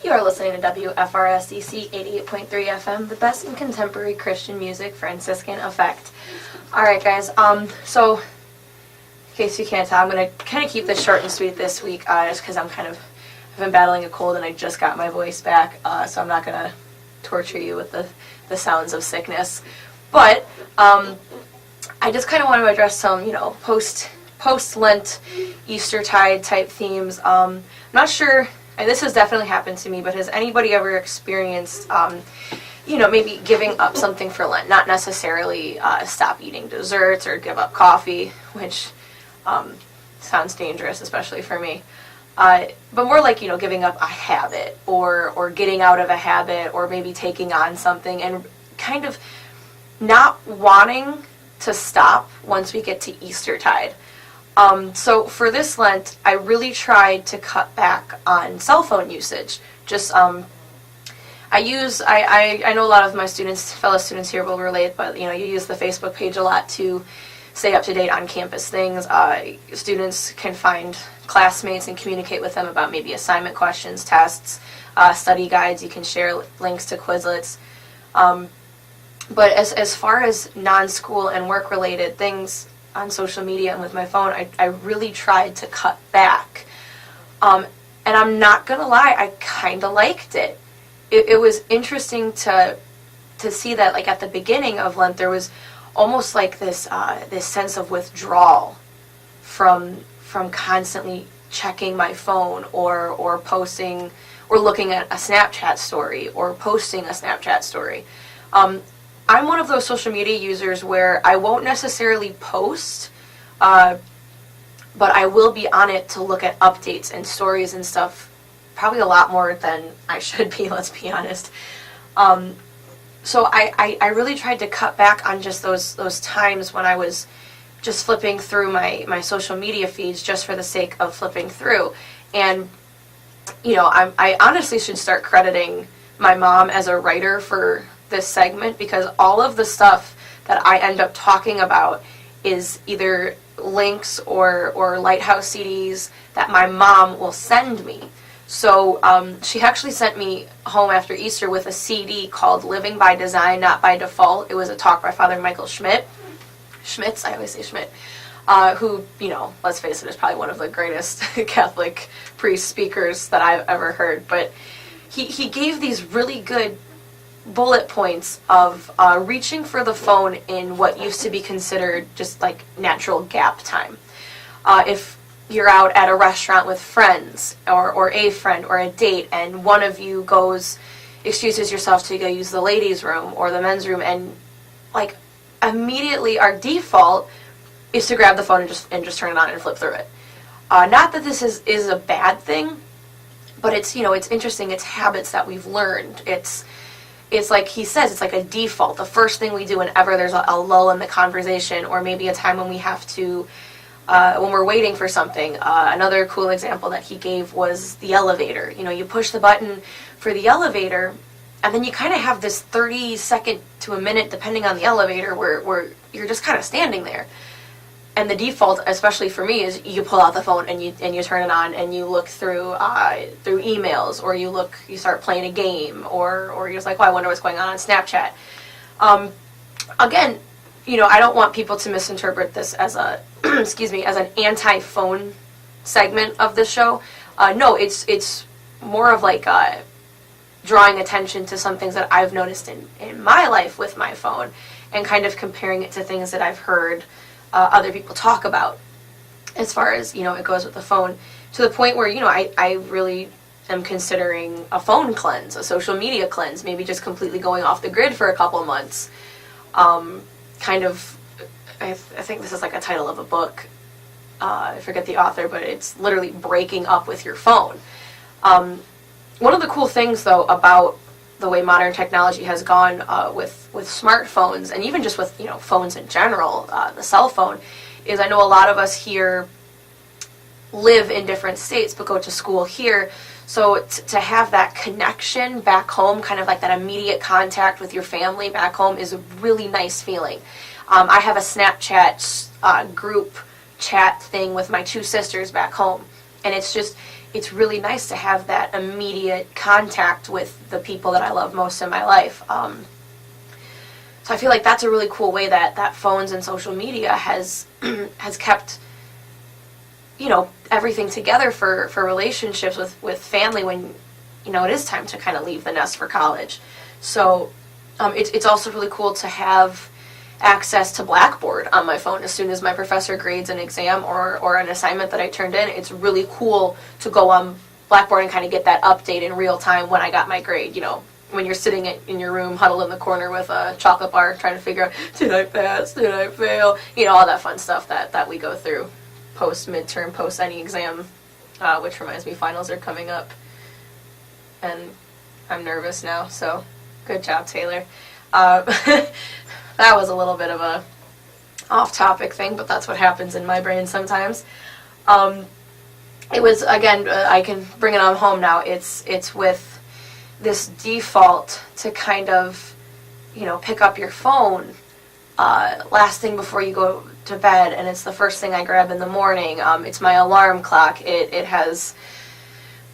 You are listening to WFRSDC 88.3 FM, the best in contemporary Christian music, Franciscan Effect. Alright guys, so, in case you can't tell, I'm going to kind of keep this short and sweet this week, just because I've been battling a cold and I just got my voice back, so I'm not going to torture you with the sounds of sickness. But, I just kind of want to address some, post-Lent, Eastertide type themes. I'm not sure, and this has definitely happened to me, but has anybody ever experienced, maybe giving up something for Lent? Not necessarily stop eating desserts or give up coffee, which sounds dangerous, especially for me. But more like, giving up a habit or getting out of a habit or maybe taking on something and kind of not wanting to stop once we get to Eastertide. So for this Lent, I really tried to cut back on cell phone usage. Just, I know a lot of my fellow students here will relate, but, you use the Facebook page a lot to stay up to date on campus things. Students can find classmates and communicate with them about maybe assignment questions, tests, study guides. You can share links to Quizlets. But as far as non-school and work-related things on social media and with my phone, I really tried to cut back. And I'm not going to lie, I kind of liked it. It was interesting to see that, like, at the beginning of Lent, there was almost like this sense of withdrawal from constantly checking my phone or posting or looking at a Snapchat story or posting a Snapchat story. I'm one of those social media users where I won't necessarily post, but I will be on it to look at updates and stories and stuff, probably a lot more than I should be, let's be honest. So I really tried to cut back on just those times when I was just flipping through my social media feeds just for the sake of flipping through. And, I honestly should start crediting my mom as a writer for this segment, because all of the stuff that I end up talking about is either links or Lighthouse CDs that my mom will send me. So she actually sent me home after Easter with a CD called Living by Design, Not by Default. It was a talk by Father Michael Schmitz, I always say Schmidt, who, let's face it, is probably one of the greatest Catholic priest speakers that I've ever heard. But he gave these really good bullet points of reaching for the phone in what used to be considered just like natural gap time. If you're out at a restaurant with friends or a friend or a date and one of you excuses yourself to go use the ladies' room or the men's room, and like immediately our default is to grab the phone and just turn it on and flip through it. Not that this is a bad thing, but it's interesting. It's habits that we've learned. It's like he says, it's like a default. The first thing we do whenever there's a lull in the conversation, or maybe a time when we have to, when we're waiting for something. Another cool example that he gave was the elevator. You push the button for the elevator, and then you kind of have this 30-second to a minute, depending on the elevator, where you're just kind of standing there. And the default, especially for me, is you pull out the phone and you turn it on and you look through emails, or you start playing a game, or you're just like, oh, I wonder what's going on Snapchat. Again, I don't want people to misinterpret this as as an anti-phone segment of the show. No, it's more of like drawing attention to some things that I've noticed in my life with my phone, and kind of comparing it to things that I've heard other people talk about as far as, it goes with the phone, to the point where, I really am considering a phone cleanse, a social media cleanse, maybe just completely going off the grid for a couple months. I think this is like a title of a book. I forget the author, but it's literally breaking up with your phone. One of the cool things, though, about the way modern technology has gone with smartphones, and even just with phones in general, the cell phone, is I know a lot of us here live in different states but go to school here, so to have that connection back home, kind of like that immediate contact with your family back home, is a really nice feeling. I have a Snapchat group chat thing with my two sisters back home, and it's it's really nice to have that immediate contact with the people that I love most in my life. So I feel like that's a really cool way that phones and social media has has kept, everything together for relationships with family when, it is time to kind of leave the nest for college. So it's also really cool to have access to Blackboard on my phone as soon as my professor grades an exam or an assignment that I turned in. It's really cool to go on Blackboard and kind of get that update in real time when I got my grade, when you're sitting in your room huddled in the corner with a chocolate bar trying to figure out, did I pass, did I fail, all that fun stuff that we go through post-midterm, post any exam, which reminds me finals are coming up, and I'm nervous now, so good job, Taylor. That was a little bit of a off-topic thing, but that's what happens in my brain sometimes. It was, again, I can bring it on home now. It's with this default to kind of, pick up your phone last thing before you go to bed, and it's the first thing I grab in the morning. It's my alarm clock. It has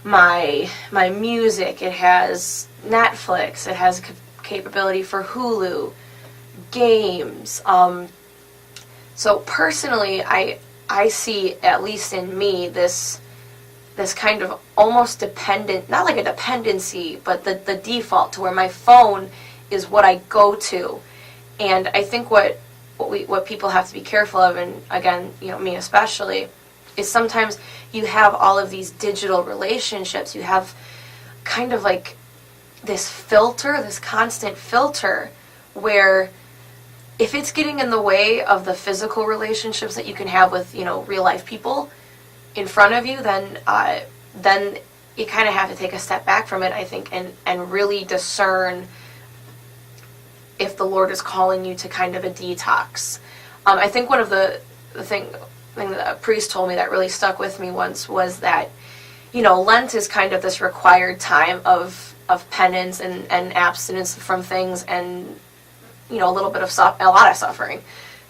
my music. It has Netflix. It has capability for Hulu, games. So personally, I see, at least in me, this kind of almost dependent, not like a dependency, but the default to where my phone is what I go to. And I think what people have to be careful of, and again, me especially, is sometimes you have all of these digital relationships. You have kind of like this filter, this constant filter, where if it's getting in the way of the physical relationships that you can have with, real life people in front of you, then you kind of have to take a step back from it, I think, and really discern if the Lord is calling you to kind of a detox. I think one of the thing that a priest told me that really stuck with me once was that, Lent is kind of this required time of penance and abstinence from things, and a little bit of a lot of suffering.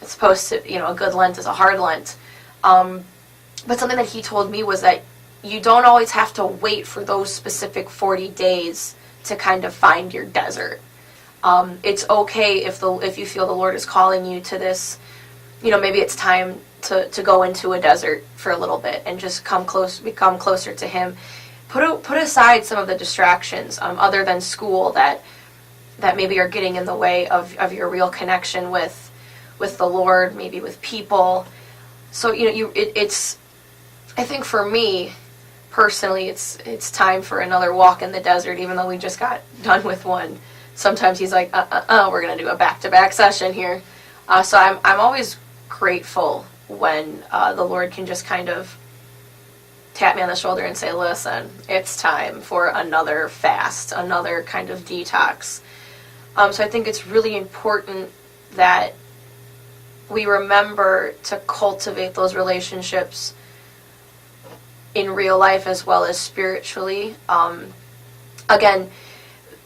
It's supposed to, a good Lent is a hard Lent. But something that he told me was that you don't always have to wait for those specific 40 days to kind of find your desert. It's okay if you feel the Lord is calling you to this, maybe it's time to go into a desert for a little bit and just become closer to Him. Put aside some of the distractions other than school that maybe are getting in the way of your real connection with the Lord, maybe with people. So it's I think for me personally, it's time for another walk in the desert, even though we just got done with one. Sometimes He's like, we're gonna do a back-to-back session here. So I'm always grateful when the Lord can just kind of tap me on the shoulder and say, listen, it's time for another fast, another kind of detox. So I think it's really important that we remember to cultivate those relationships in real life as well as spiritually. Again,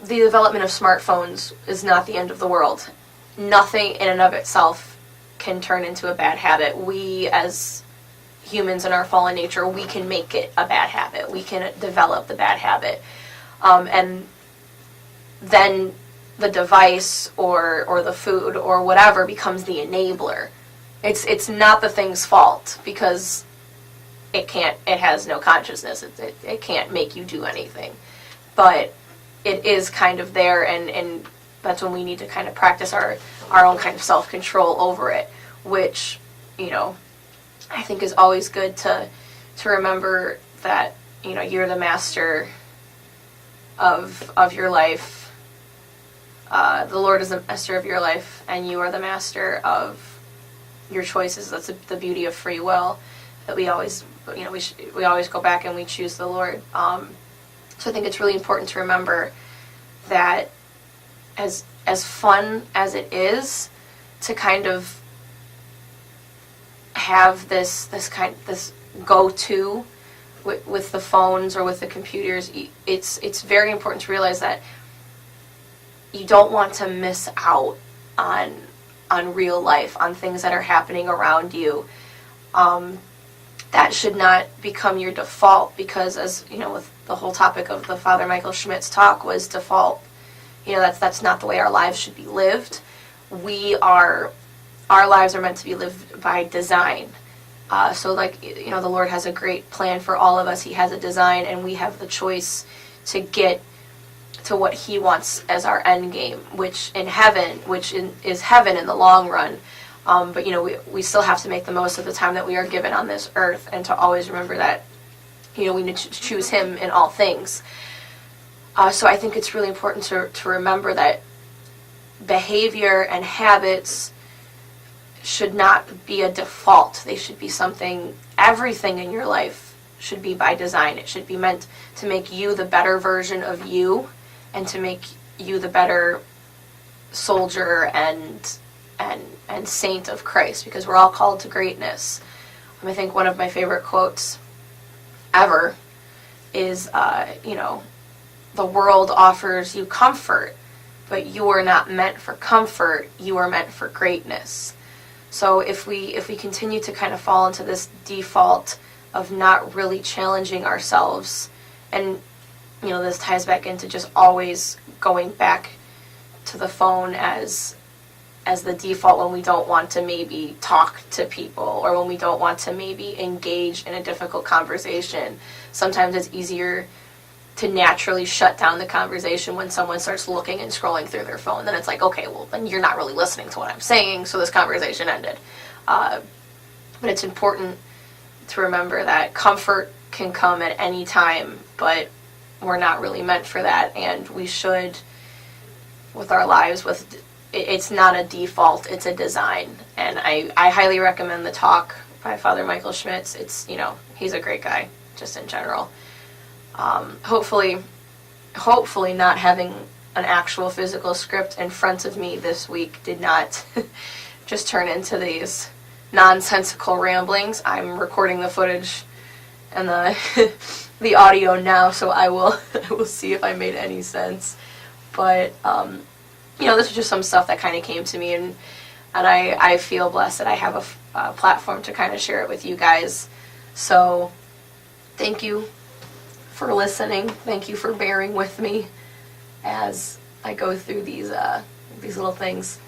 the development of smartphones is not the end of the world. Nothing in and of itself can turn into a bad habit. We, as humans in our fallen nature, we can make it a bad habit. We can develop the bad habit. And then the device or the food or whatever becomes the enabler. It's not the thing's fault, because it has no consciousness. It can't make you do anything. But it is kind of there, and that's when we need to kind of practice our own kind of self-control over it, which, I think is always good to remember that, you're the master of your life. The Lord is the master of your life, and you are the master of your choices. That's the beauty of free will, that we always, we always go back and we choose the Lord. So I think it's really important to remember that as fun as it is to kind of have this go-to with the phones or with the computers, it's very important to realize that you don't want to miss out on real life, on things that are happening around you. that should not become your default, because, as you know, with the whole topic of the Father Michael Schmidt's talk was default. You know, that's not the way our lives should be lived. Our lives are meant to be lived by design. So, like, you know, the Lord has a great plan for all of us. He has a design, and we have the choice to get to what He wants as our end game, which is heaven in the long run. But, you know, we still have to make the most of the time that we are given on this earth, and to always remember that, you know, we need to choose Him in all things. So I think it's really important to remember that behavior and habits should not be a default. They should be something, everything in your life should be by design. It should be meant to make you the better version of you, and to make you the better soldier and saint of Christ, because we're all called to greatness. I think one of my favorite quotes ever is, you know, the world offers you comfort, but you are not meant for comfort, you are meant for greatness. So if we continue to kind of fall into this default of not really challenging ourselves, and, you know, this ties back into just always going back to the phone as the default when we don't want to maybe talk to people, or when we don't want to maybe engage in a difficult conversation. Sometimes it's easier to naturally shut down the conversation when someone starts looking and scrolling through their phone. Then it's like, okay, well, then you're not really listening to what I'm saying, so this conversation ended. But it's important to remember that comfort can come at any time, but we're not really meant for that, and we should, with our lives, it's not a default, it's a design. And I highly recommend the talk by Father Michael Schmitz. It's, you know, he's a great guy, just in general. Hopefully not having an actual physical script in front of me this week did not just turn into these nonsensical ramblings. I'm recording the footage and the audio now, so I will see if I made any sense. But you know, this was just some stuff that kind of came to me, and I feel blessed that I have a platform to kind of share it with you guys. So thank you for listening. Thank you for bearing with me as I go through these little things.